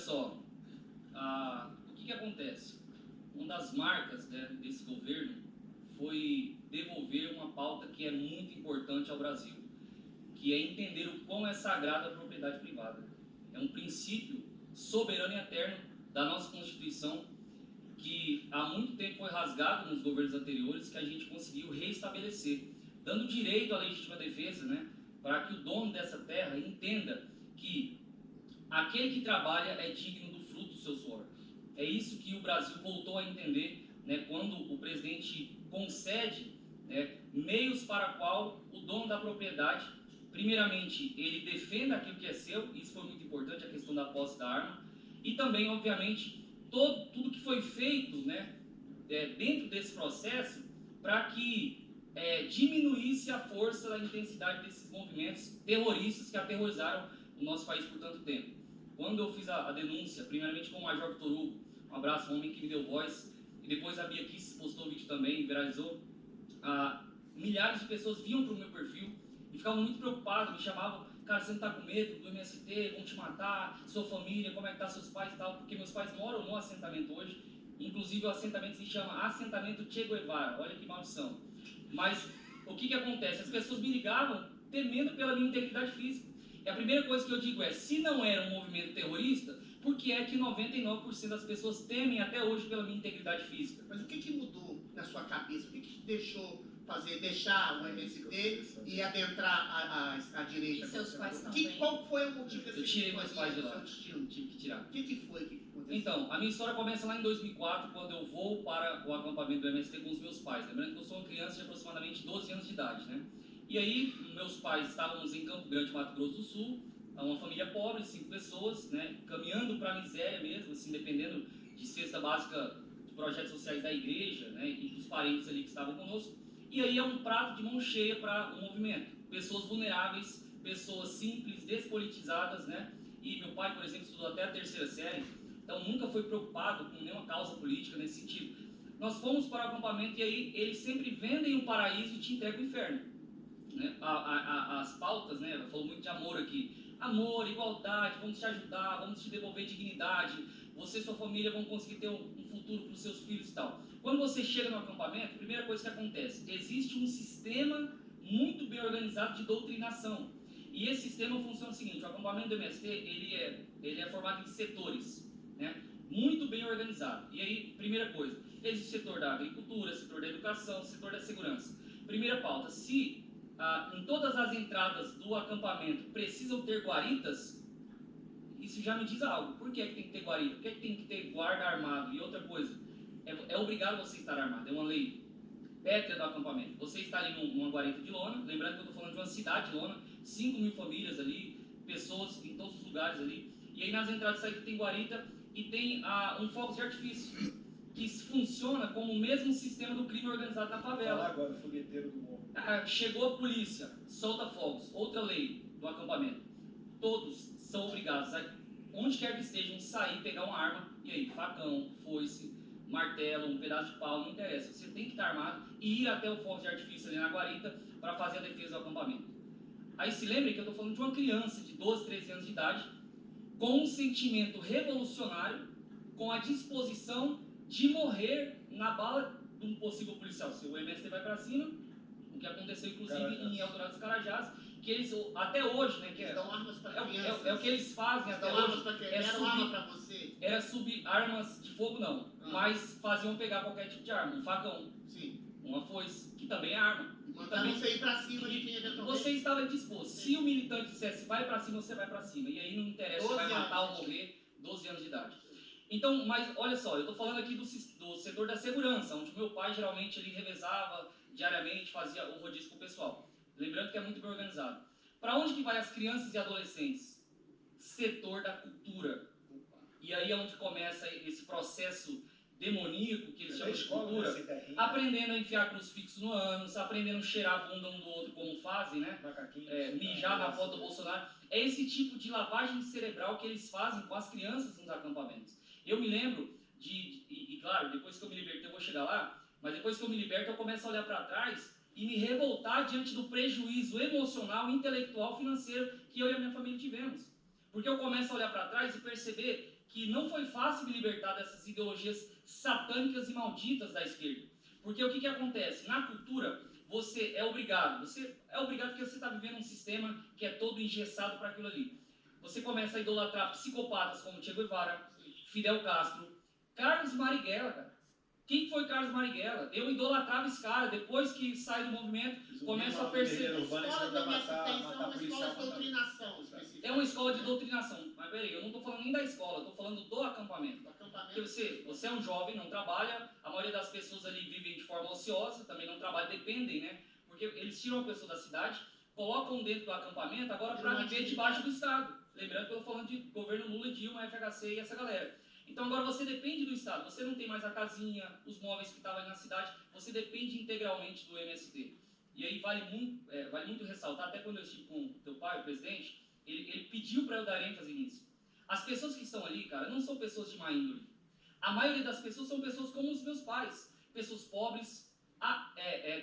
só, o que acontece? Uma das marcas, né, desse governo foi devolver uma pauta que é muito importante ao Brasil, que é entender o quão é sagrada a propriedade privada. É um princípio soberano e eterno da nossa Constituição, que há muito tempo foi rasgado nos governos anteriores, que a gente conseguiu reestabelecer, dando direito à legítima defesa, né, para que o dono dessa terra entenda que aquele que trabalha é digno do fruto do seu suor. É isso que o Brasil voltou a entender, né, quando o presidente concede, né, meios para qual o dono da propriedade, primeiramente, ele defenda aquilo que é seu, isso foi muito importante, a questão da posse da arma, e também, obviamente, tudo que foi feito, né, dentro desse processo para que diminuísse a força da intensidade desses movimentos terroristas que aterrorizaram o nosso país por tanto tempo. Quando eu fiz a denúncia, primeiramente com o Major Vitor Hugo, um abraço, um homem que me deu voz, e depois a Bia Kiss postou o vídeo também, viralizou, milhares de pessoas vinham para o meu perfil e ficavam muito preocupadas, me chamavam: cara, você não está com medo do MST, vão te matar, sua família, como é que tá seus pais e tal, porque meus pais moram no assentamento hoje, inclusive o assentamento se chama Assentamento Che Guevara, olha que maldição. Mas o que acontece? As pessoas me ligavam temendo pela minha integridade física. E a primeira coisa que eu digo é, se não era um movimento terrorista, por que é que 99% das pessoas temem até hoje pela minha integridade física? Mas o que mudou na sua cabeça? O que te deixou deixar o MST e adentrar a direita? E seus pais também? Qual foi o motivo desse? Eu tirei meus pais de lá, tive que tirar. O que foi que aconteceu? Então, a minha história começa lá em 2004, quando eu vou para o acampamento do MST com os meus pais. Lembrando que eu sou uma criança de aproximadamente 12 anos de idade, né? E aí, meus pais estávamos em Campo Grande, Mato Grosso do Sul, uma família pobre, 5 pessoas, né? Caminhando para a miséria mesmo, assim, dependendo de cesta básica de projetos sociais da igreja, né? E dos parentes ali que estavam conosco. E aí é um prato de mão cheia para o movimento. Pessoas vulneráveis, pessoas simples, despolitizadas, né? E meu pai, por exemplo, estudou até a 3ª série, então nunca foi preocupado com nenhuma causa política nesse sentido. Nós fomos para o acampamento e aí eles sempre vendem o paraíso e te entregam o inferno, né? As pautas, né? Ela falou muito de amor aqui. Amor, igualdade, vamos te ajudar, vamos te devolver dignidade, você e sua família vão conseguir ter um futuro para os seus filhos e tal. Quando você chega no acampamento, a primeira coisa que acontece, existe um sistema muito bem organizado de doutrinação. E esse sistema funciona o seguinte: o acampamento do MST, ele é formado em setores, né? Muito bem organizado. E aí, primeira coisa, existe o setor da agricultura, setor da educação, setor da segurança. Primeira pauta: se em todas as entradas do acampamento precisam ter guaritas, isso já me diz algo. Por que é que tem que ter guarita? Por que é que tem que ter guarda armado? E outra coisa, é obrigado você estar armado, é uma lei pétrea do acampamento. Você está ali numa guarita de lona, lembrando que eu estou falando de uma cidade de lona, 5.000 famílias ali, pessoas em todos os lugares ali, e aí nas entradas e saídas tem guarita e tem um fogo de artifício, que funciona como o mesmo sistema do crime organizado na favela. Agora, o fogueteiro do morro. Chegou a polícia, solta fogos, outra lei do acampamento. Todos são obrigados a, onde quer que estejam, sair, pegar uma arma, e aí, facão, foice, martelo, um pedaço de pau, não interessa. Você tem que estar armado e ir até o fogo de artifício ali na guarita para fazer a defesa do acampamento. Aí se lembre que eu estou falando de uma criança de 12, 13 anos de idade, com um sentimento revolucionário, com a disposição de morrer na bala de um possível policial. Se o MST vai para cima, o que aconteceu inclusive em Eldorado dos Carajás, que eles até hoje, né, que dão armas para crianças. É o que eles fazem até hoje. Deram arma para você? Era armas de fogo não, mas faziam pegar qualquer tipo de arma, um facão, sim, uma foice, que também é arma. Mandaram você ir para cima de quem eventualmente... Você estava disposto. Se o militante dissesse vai para cima, você vai para cima. E aí não interessa se vai matar ou morrer, 12 anos de idade. Então, mas olha só, eu estou falando aqui do setor da segurança, onde meu pai geralmente ele revezava diariamente, fazia o rodízio com o pessoal. Lembrando que é muito bem organizado. Para onde que vai as crianças e adolescentes? Setor da cultura. E aí é onde começa esse processo demoníaco, que eles chamam de cultura, aprendendo a enfiar crucifixo no ânus, aprendendo a cheirar a bunda um do outro como fazem, né? Mijar na foto do Bolsonaro. É esse tipo de lavagem cerebral que eles fazem com as crianças nos acampamentos. Eu me lembro e claro, depois que eu me liberto eu vou chegar lá, mas depois que eu me liberto eu começo a olhar para trás e me revoltar diante do prejuízo emocional, intelectual, financeiro que eu e a minha família tivemos. Porque eu começo a olhar para trás e perceber que não foi fácil me libertar dessas ideologias satânicas e malditas da esquerda. Porque o que acontece? Na cultura, você é obrigado porque você está vivendo um sistema que é todo engessado para aquilo ali. Você começa a idolatrar psicopatas como Che Guevara, Fidel Castro, Carlos Marighella, cara. Quem foi Carlos Marighella? Eu idolatrava esse cara. Depois que sai do movimento, começo a perceber. A escola do MST é uma escola de doutrinação específica. É uma escola de doutrinação. Mas peraí, eu não estou falando nem da escola, eu estou falando do acampamento. Porque você é um jovem, não trabalha, a maioria das pessoas ali vivem de forma ociosa, também não trabalham, dependem, né? Porque eles tiram a pessoa da cidade, colocam dentro do acampamento agora para viver debaixo do Estado. Lembrando que eu estou falando de governo Lula, Dilma, FHC e essa galera. Então agora você depende do Estado, você não tem mais a casinha, os móveis que estavam aí na cidade, você depende integralmente do MST. E aí vale muito ressaltar, até quando eu estive com o teu pai, o presidente, ele pediu para eu dar ênfase nisso. As pessoas que estão ali, cara, não são pessoas de má índole. A maioria das pessoas são pessoas como os meus pais, pessoas pobres,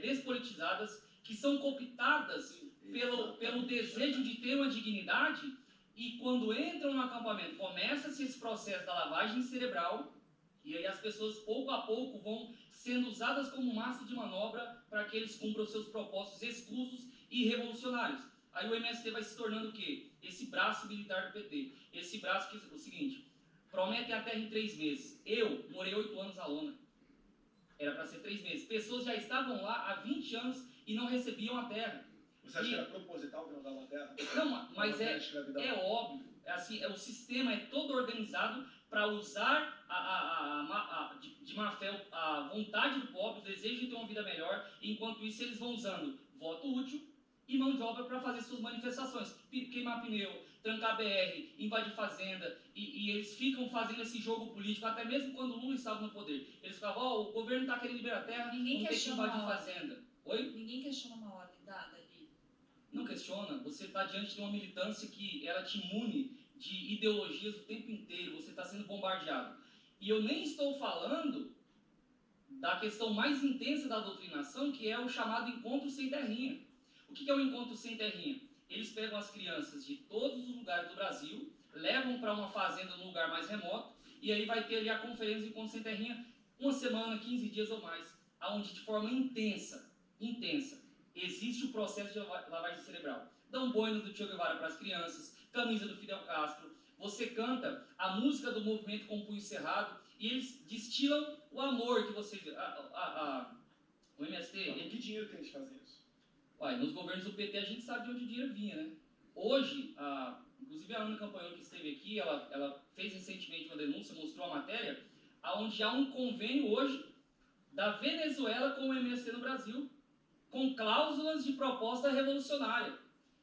despolitizadas, que são cooptadas pelo desejo de ter uma dignidade. E quando entram no acampamento, começa-se esse processo da lavagem cerebral, e aí as pessoas, pouco a pouco, vão sendo usadas como massa de manobra para que eles cumpram seus propósitos escusos e revolucionários. Aí o MST vai se tornando o quê? Esse braço militar do PT. Esse braço que é o seguinte, promete a terra em 3 meses. Eu morei 8 anos na lona. Era para ser 3 meses. Pessoas já estavam lá há 20 anos e não recebiam a terra. Você acha que era proposital que não dava terra? Não, mas é óbvio. O sistema é todo organizado para usar de má fé a vontade do pobre, o desejo de ter uma vida melhor. Enquanto isso, eles vão usando voto útil e mão de obra para fazer suas manifestações. Queimar pneu, trancar BR, invadir fazenda. E eles ficam fazendo esse jogo político, até mesmo quando o Lula estava no poder. Eles ficavam, o governo está querendo liberar terra, não tem que invadir fazenda. Oi? Ninguém questiona uma ordem dada ali. Não questiona, você está diante de uma militância que ela te imune de ideologias o tempo inteiro, você está sendo bombardeado. E eu nem estou falando da questão mais intensa da doutrinação, que é o chamado encontro sem terrinha. O que é o encontro sem terrinha? Eles pegam as crianças de todos os lugares do Brasil, levam para uma fazenda num lugar mais remoto, e aí vai ter ali a conferência de encontro sem terrinha, 1 semana, 15 dias ou mais, onde de forma intensa, existe o processo de lavagem cerebral. Dão boina do Che Guevara para as crianças, camisa do Fidel Castro, você canta a música do movimento com o punho cerrado, e eles destilam o amor que você... o MST... Que dinheiro tem de fazer isso? Uai, nos governos do PT a gente sabe de onde o dinheiro vinha, né? Hoje, inclusive a Ana Campanhão que esteve aqui, ela fez recentemente uma denúncia, mostrou a matéria, onde há um convênio hoje da Venezuela com o MST no Brasil, com cláusulas de proposta revolucionária.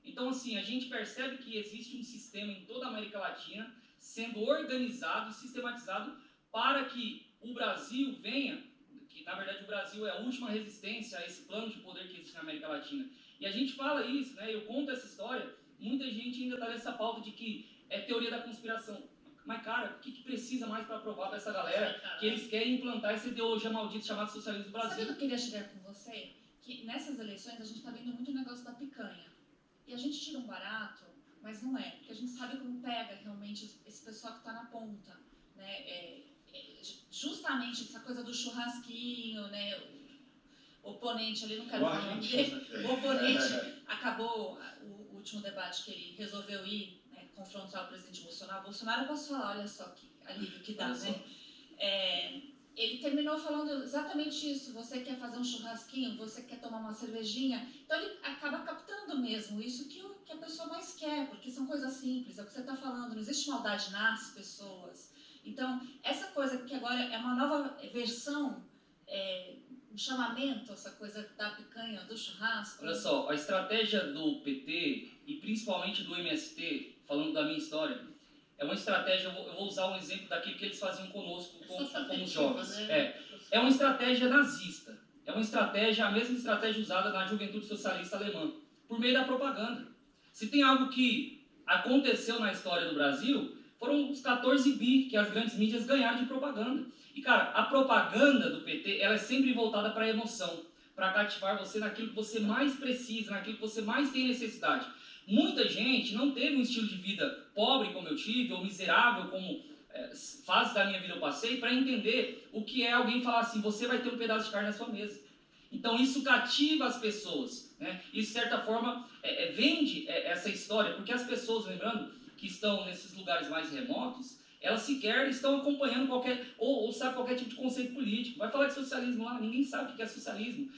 Então, assim, a gente percebe que existe um sistema em toda a América Latina sendo organizado e sistematizado para que o Brasil venha, que na verdade o Brasil é a última resistência a esse plano de poder que existe na América Latina. E a gente fala isso, né? Eu conto essa história, muita gente ainda está nessa pauta de que é teoria da conspiração. Mas, cara, o que precisa mais para provar para essa galera que eles querem implantar essa ideologia maldita chamada socialismo do Brasil? Sabe o que eu queria chegar com você? Que nessas eleições a gente está vendo muito o negócio da picanha. E a gente tira um barato, mas não é. Porque a gente sabe como pega realmente esse pessoal que está na ponta. Né? Justamente essa coisa do churrasquinho, né? O oponente ali, não quero falar o nome dele. O oponente acabou o último debate que ele resolveu ir, né, confrontar o presidente Bolsonaro. Bolsonaro, eu posso falar, olha só que alívio que dá, né? Ele terminou falando exatamente isso. Você quer fazer um churrasquinho, você quer tomar uma cervejinha. Então ele acaba captando mesmo isso que a pessoa mais quer, porque são coisas simples, é o que você está falando, não existe maldade nas pessoas. Então, essa coisa que agora é uma nova versão, um chamamento, essa coisa da picanha, do churrasco. Olha só, a estratégia do PT e principalmente do MST, falando da minha história, é uma estratégia, eu vou usar um exemplo daquilo que eles faziam conosco como jovens. Né? É uma estratégia nazista. É uma estratégia, a mesma estratégia usada na juventude socialista alemã, por meio da propaganda. Se tem algo que aconteceu na história do Brasil, foram os 14 bi que as grandes mídias ganharam de propaganda. E, cara, a propaganda do PT, ela é sempre voltada para a emoção, para cativar você naquilo que você mais precisa, naquilo que você mais tem necessidade. Muita gente não teve um estilo de vida pobre como eu tive, ou miserável como fases da minha vida eu passei para entender o que é alguém falar assim, você vai ter um pedaço de carne na sua mesa. Então isso cativa as pessoas, né? Isso, de certa forma, vende essa história, porque as pessoas, lembrando, que estão nesses lugares mais remotos, elas sequer estão acompanhando qualquer, ou sabe qualquer tipo de conceito político. Vai falar de socialismo lá, ninguém sabe o que é socialismo.